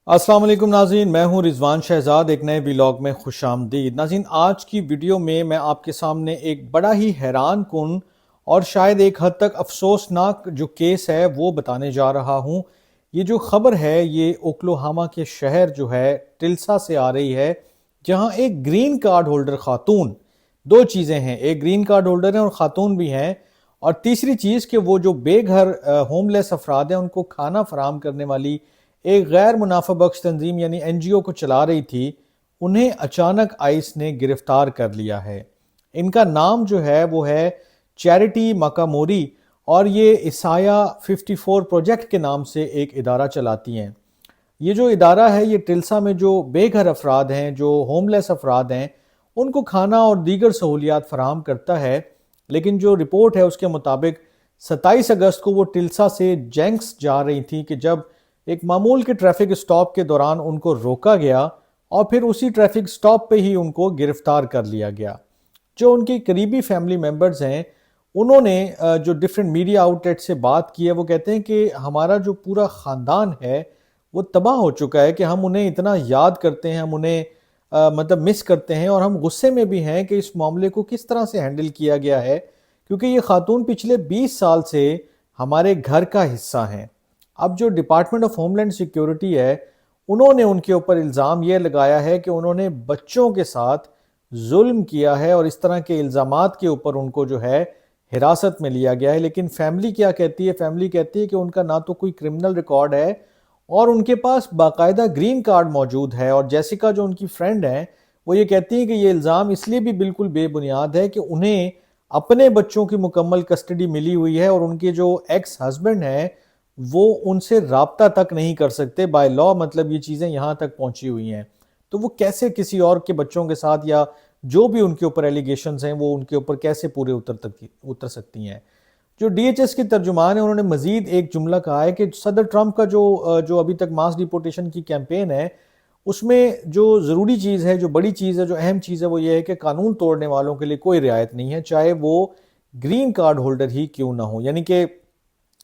السلام علیکم ناظرین، میں ہوں رضوان شہزاد، ایک نئے ولاگ میں خوش آمدید۔ ناظرین، آج کی ویڈیو میں آپ کے سامنے ایک بڑا ہی حیران کن اور شاید ایک حد تک افسوسناک جو کیس ہے وہ بتانے جا رہا ہوں۔ یہ جو خبر ہے یہ اوکلاہوما کے شہر جو ہے ٹلسا سے آ رہی ہے، جہاں ایک گرین کارڈ ہولڈر خاتون، دو چیزیں ہیں، ایک گرین کارڈ ہولڈر ہیں اور خاتون بھی ہیں، اور تیسری چیز کہ وہ جو بے گھر ہوم لیس افراد ہیں ان کو کھانا فراہم کرنے والی ایک غیر منافع بخش تنظیم یعنی این جی او کو چلا رہی تھی، انہیں اچانک آئس نے گرفتار کر لیا ہے۔ ان کا نام جو ہے وہ ہے چیریٹی مکاموری، اور یہ عیسایہ 54 پروجیکٹ کے نام سے ایک ادارہ چلاتی ہیں۔ یہ جو ادارہ ہے یہ ٹلسا میں جو بے گھر افراد ہیں، جو ہوم لیس افراد ہیں، ان کو کھانا اور دیگر سہولیات فراہم کرتا ہے، لیکن جو رپورٹ ہے اس کے مطابق 27 اگست کو وہ ٹلسا سے جینکس جا رہی تھی کہ جب ایک معمول کے ٹریفک اسٹاپ کے دوران ان کو روکا گیا اور پھر اسی ٹریفک اسٹاپ پہ ہی ان کو گرفتار کر لیا گیا۔ جو ان کے قریبی فیملی ممبرز ہیں انہوں نے جو ڈیفرنٹ میڈیا آؤٹ لیٹ سے بات کی ہے، وہ کہتے ہیں کہ ہمارا جو پورا خاندان ہے وہ تباہ ہو چکا ہے کہ ہم انہیں اتنا یاد کرتے ہیں، ہم انہیں مس کرتے ہیں، اور ہم غصے میں بھی ہیں کہ اس معاملے کو کس طرح سے ہینڈل کیا گیا ہے، کیونکہ یہ خاتون پچھلے 20 سال سے ہمارے گھر کا حصہ ہیں۔ اب جو department of homeland security ہے انہوں نے ان کے اوپر الزام یہ لگایا ہے کہ انہوں نے بچوں کے ساتھ ظلم کیا ہے، اور اس طرح کے الزامات کے اوپر ان کو جو ہے حراست میں لیا گیا ہے۔ لیکن فیملی کیا کہتی ہے؟ فیملی کہتی ہے کہ ان کا نہ تو کوئی کرمنل ریکارڈ ہے اور ان کے پاس باقاعدہ گرین کارڈ موجود ہے، اور جیسیکا جو ان کی فرینڈ ہیں وہ یہ کہتی ہیں کہ یہ الزام اس لیے بھی بالکل بے بنیاد ہے کہ انہیں اپنے بچوں کی مکمل کسٹڈی ملی ہوئی ہے، اور ان کے جو ایکس ہسبینڈ ہیں وہ ان سے رابطہ تک نہیں کر سکتے بائی لا، مطلب یہ چیزیں یہاں تک پہنچی ہوئی ہیں، تو وہ کیسے کسی اور کے بچوں کے ساتھ یا جو بھی ان کے اوپر ایلیگیشنز ہیں وہ ان کے اوپر کیسے پورے اتر سکتی ہیں۔ جو ڈی ایچ ایس کے ترجمان ہیں انہوں نے مزید ایک جملہ کہا ہے کہ صدر ٹرمپ کا جو ابھی تک ماس ڈیپورٹیشن کی کیمپین ہے اس میں جو ضروری چیز ہے، جو بڑی چیز ہے، جو اہم چیز ہے وہ یہ ہے کہ قانون توڑنے والوں کے لیے کوئی رعایت نہیں ہے، چاہے وہ گرین کارڈ ہولڈر ہی کیوں نہ ہو۔ یعنی کہ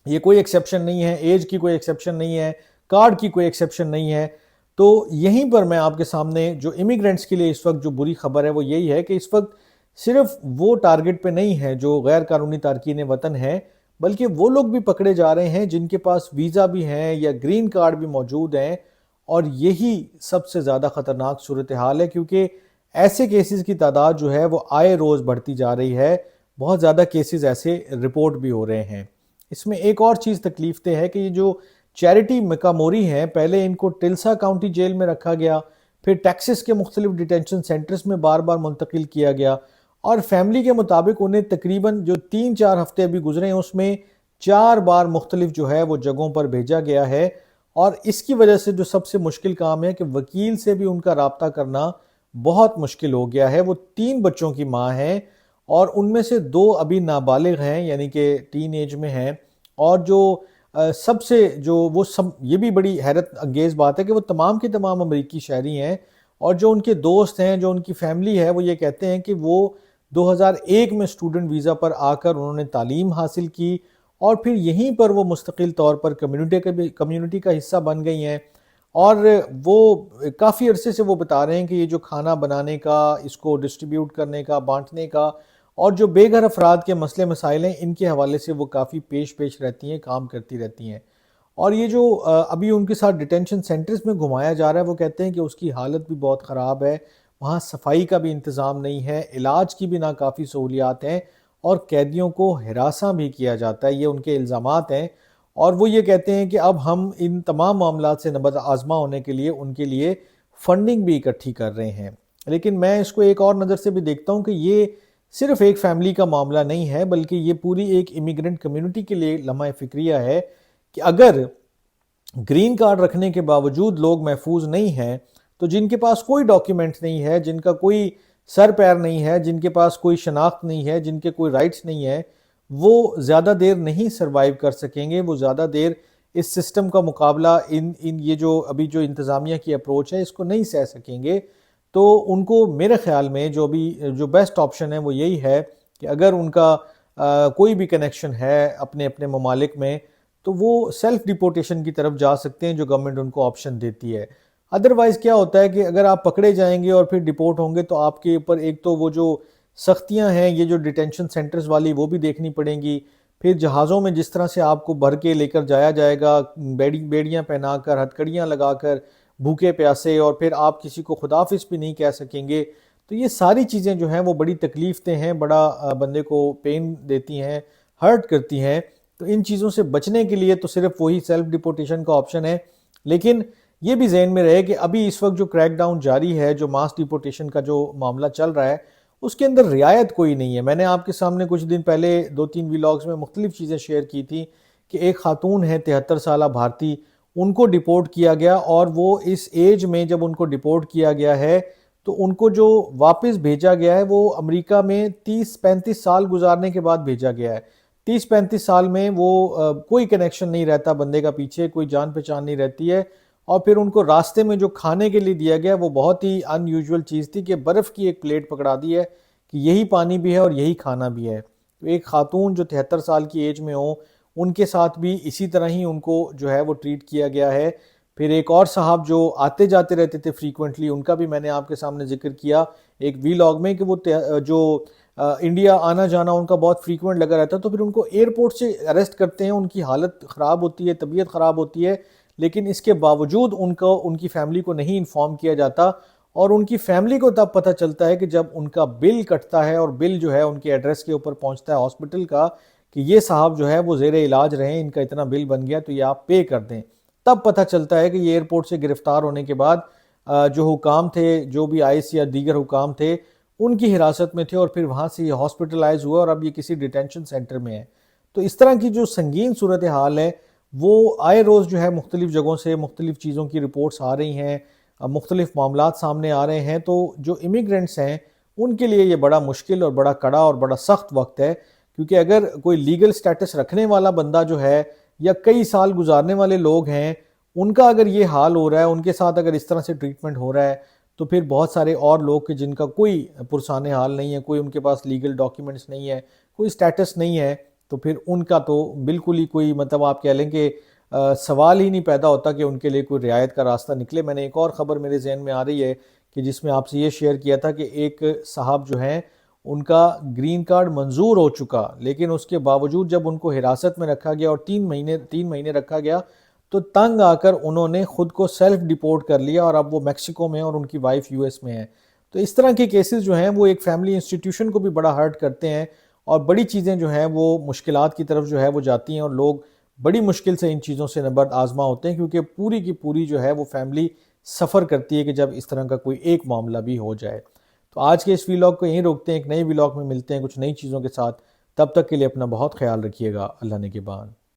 یہ کوئی ایکسیپشن نہیں ہے، ایج کی کوئی ایکسیپشن نہیں ہے، کارڈ کی کوئی ایکسیپشن نہیں ہے۔ تو یہیں پر میں آپ کے سامنے جو امیگرینٹس کے لیے اس وقت جو بری خبر ہے وہ یہی ہے کہ اس وقت صرف وہ ٹارگٹ پہ نہیں ہے جو غیر قانونی تارکین وطن ہیں، بلکہ وہ لوگ بھی پکڑے جا رہے ہیں جن کے پاس ویزا بھی ہیں یا گرین کارڈ بھی موجود ہیں، اور یہی سب سے زیادہ خطرناک صورتحال ہے، کیونکہ ایسے کیسز کی تعداد جو ہے وہ آئے روز بڑھتی جا رہی ہے، بہت زیادہ کیسز ایسے رپورٹ بھی ہو رہے ہیں۔ اس میں ایک اور چیز تکلیف دہ ہے کہ یہ جو چیریٹی مکاموری ہیں، پہلے ان کو ٹلسا کاؤنٹی جیل میں رکھا گیا، پھر ٹیکسس کے مختلف ڈیٹینشن سینٹرز میں بار بار منتقل کیا گیا، اور فیملی کے مطابق انہیں تقریباً جو 3-4 ہفتے ابھی گزرے ہیں اس میں 4 بار مختلف جو ہے وہ جگہوں پر بھیجا گیا ہے، اور اس کی وجہ سے جو سب سے مشکل کام ہے کہ وکیل سے بھی ان کا رابطہ کرنا بہت مشکل ہو گیا ہے۔ وہ 3 بچوں کی ماں ہیں، اور ان میں سے 2 ابھی نابالغ ہیں، یعنی کہ ٹین ایج میں ہیں، اور جو سب سے جو وہ یہ بھی بڑی حیرت انگیز بات ہے کہ وہ تمام کے تمام امریکی شہری ہیں، اور جو ان کے دوست ہیں، جو ان کی فیملی ہے، وہ یہ کہتے ہیں کہ وہ 2001 میں اسٹوڈنٹ ویزا پر آ کر انہوں نے تعلیم حاصل کی، اور پھر یہیں پر وہ مستقل طور پر کمیونٹی کا حصہ بن گئی ہیں، اور وہ کافی عرصے سے وہ بتا رہے ہیں کہ یہ جو کھانا بنانے کا، اس کو ڈسٹریبیوٹ کرنے کا، بانٹنے کا، اور جو بے گھر افراد کے مسئلے مسائل ہیں ان کے حوالے سے وہ کافی پیش رہتی ہیں، کام کرتی رہتی ہیں۔ اور یہ جو ابھی ان کے ساتھ ڈیٹینشن سینٹرز میں گھمایا جا رہا ہے، وہ کہتے ہیں کہ اس کی حالت بھی بہت خراب ہے، وہاں صفائی کا بھی انتظام نہیں ہے، علاج کی بھی نہ کافی سہولیات ہیں، اور قیدیوں کو ہراساں بھی کیا جاتا ہے، یہ ان کے الزامات ہیں۔ اور وہ یہ کہتے ہیں کہ اب ہم ان تمام معاملات سے نبرد آزما ہونے کے لیے ان کے لیے فنڈنگ بھی اکٹھی کر رہے ہیں۔ لیکن میں اس کو ایک اور نظر سے بھی دیکھتا ہوں کہ یہ صرف ایک فیملی کا معاملہ نہیں ہے، بلکہ یہ پوری ایک امیگرنٹ کمیونٹی کے لیے لمحہ فکریہ ہے کہ اگر گرین کارڈ رکھنے کے باوجود لوگ محفوظ نہیں ہیں، تو جن کے پاس کوئی ڈاکیومنٹ نہیں ہے، جن کا کوئی سر پیر نہیں ہے، جن کے پاس کوئی شناخت نہیں ہے، جن کے کوئی رائٹس نہیں ہے، وہ زیادہ دیر نہیں سروائیو کر سکیں گے، وہ زیادہ دیر اس سسٹم کا مقابلہ یہ جو ابھی جو انتظامیہ کی اپروچ ہے اس کو نہیں سہ سکیں گے۔ تو ان کو میرے خیال میں جو بیسٹ آپشن ہے وہ یہی ہے کہ اگر ان کا کوئی بھی کنیکشن ہے اپنے ممالک میں، تو وہ سیلف ڈیپورٹیشن کی طرف جا سکتے ہیں جو گورنمنٹ ان کو آپشن دیتی ہے. ادروائز کیا ہوتا ہے کہ اگر آپ پکڑے جائیں گے اور پھر ڈیپورٹ ہوں گے تو آپ کے اوپر ایک تو وہ جو سختیاں ہیں یہ جو ڈیٹینشن سینٹرز والی وہ بھی دیکھنی پڑیں گی. پھر جہازوں میں جس طرح سے آپ کو بھر کے لے کر جایا جائے گا بیڑیاں پہنا کر ہتھکڑیاں لگا کر بھوکے پیاسے, اور پھر آپ کسی کو خداحافظ بھی نہیں کہہ سکیں گے. تو یہ ساری چیزیں جو ہیں وہ بڑی تکلیف دہ ہیں, بڑا بندے کو پین دیتی ہیں, ہرٹ کرتی ہیں. تو ان چیزوں سے بچنے کے لیے تو صرف وہی سیلف ڈیپورٹیشن کا آپشن ہے. لیکن یہ بھی ذہن میں رہے کہ ابھی اس وقت جو کریک ڈاؤن جاری ہے, جو ماس ڈیپورٹیشن کا جو معاملہ چل رہا ہے, اس کے اندر رعایت کوئی نہیں ہے. میں نے آپ کے سامنے کچھ دن پہلے 2-3 ویلاگز میں مختلف چیزیں شیئر کی تھی کہ ایک خاتون ہے 73 سالہ بھارتی, ان کو ڈیپورٹ کیا گیا, اور وہ اس ایج میں جب ان کو ڈیپورٹ کیا گیا ہے تو ان کو جو واپس بھیجا گیا ہے وہ امریکہ میں 30-35 سال گزارنے کے بعد بھیجا گیا ہے. 30-35 سال میں وہ کوئی کنیکشن نہیں رہتا بندے کا پیچھے, کوئی جان پہچان نہیں رہتی ہے. اور پھر ان کو راستے میں جو کھانے کے لیے دیا گیا وہ بہت ہی ان یوزول چیز تھی کہ برف کی ایک پلیٹ پکڑا دی ہے کہ یہی پانی بھی ہے اور یہی کھانا بھی ہے. تو ایک خاتون جو 73 سال کی ایج میں ہوں, ان کے ساتھ بھی اسی طرح ہی ان کو جو ہے وہ ٹریٹ کیا گیا ہے. پھر ایک اور صاحب جو آتے جاتے رہتے تھے فریکوینٹلی, ان کا بھی میں نے آپ کے سامنے ذکر کیا ایک ویلاگ میں کہ وہ جو انڈیا آنا جانا ان کا بہت فریکوینٹ لگا رہتا ہے. تو پھر ان کو ایئرپورٹ سے اریسٹ کرتے ہیں, ان کی حالت خراب ہوتی ہے, طبیعت خراب ہوتی ہے, لیکن اس کے باوجود ان کی فیملی کو نہیں انفارم کیا جاتا. اور ان کی فیملی کو تب پتہ چلتا ہے کہ جب ان کا بل کٹتا ہے, اور بل جو ہے ان کے ایڈریس کے اوپر پہنچتا ہے ہاسپٹل کا کہ یہ صاحب جو ہے وہ زیر علاج رہے, ان کا اتنا بل بن گیا تو یہ آپ پے کر دیں. تب پتہ چلتا ہے کہ یہ ایئرپورٹ سے گرفتار ہونے کے بعد جو حکام تھے, جو بھی آئس یا دیگر حکام تھے, ان کی حراست میں تھے, اور پھر وہاں سے یہ ہاسپٹلائز ہوا اور اب یہ کسی ڈیٹینشن سینٹر میں ہے. تو اس طرح کی جو سنگین صورتحال ہے وہ آئے روز جو ہے مختلف جگہوں سے مختلف چیزوں کی رپورٹس آ رہی ہیں, مختلف معاملات سامنے آ رہے ہیں. تو جو امیگرینٹس ہیں ان کے لیے یہ بڑا مشکل اور بڑا کڑا اور بڑا سخت وقت ہے, کیونکہ اگر کوئی لیگل سٹیٹس رکھنے والا بندہ جو ہے یا کئی سال گزارنے والے لوگ ہیں, ان کا اگر یہ حال ہو رہا ہے, ان کے ساتھ اگر اس طرح سے ٹریٹمنٹ ہو رہا ہے, تو پھر بہت سارے اور لوگ کہ جن کا کوئی پرسان حال نہیں ہے, کوئی ان کے پاس لیگل ڈاکیومنٹس نہیں ہے, کوئی سٹیٹس نہیں ہے, تو پھر ان کا تو بالکل ہی کوئی مطلب آپ کہہ لیں کہ سوال ہی نہیں پیدا ہوتا کہ ان کے لیے کوئی رعایت کا راستہ نکلے. میں نے ایک اور خبر میرے ذہن میں آ رہی ہے کہ جس میں آپ سے یہ شیئر کیا تھا کہ ایک صاحب جو ہیں ان کا گرین کارڈ منظور ہو چکا, لیکن اس کے باوجود جب ان کو حراست میں رکھا گیا اور 3 مہینے رکھا گیا تو تنگ آ کر انہوں نے خود کو سیلف ڈیپورٹ کر لیا, اور اب وہ میکسیکو میں اور ان کی وائف یو ایس میں ہے. تو اس طرح کے کیسز جو ہیں وہ ایک فیملی انسٹیٹیوشن کو بھی بڑا ہرٹ کرتے ہیں, اور بڑی چیزیں جو ہیں وہ مشکلات کی طرف جو ہے وہ جاتی ہیں, اور لوگ بڑی مشکل سے ان چیزوں سے نبرد آزما ہوتے ہیں, کیونکہ پوری کی پوری جو ہے وہ فیملی سفر کرتی ہے کہ جب اس طرح کا کوئی ایک معاملہ بھی ہو جائے. تو آج کے اس ویلاگ کو یہیں روکتے ہیں, ایک نئے ویلاگ میں ملتے ہیں کچھ نئی چیزوں کے ساتھ. تب تک کے لیے اپنا بہت خیال رکھیے گا. اللہ نگہبان.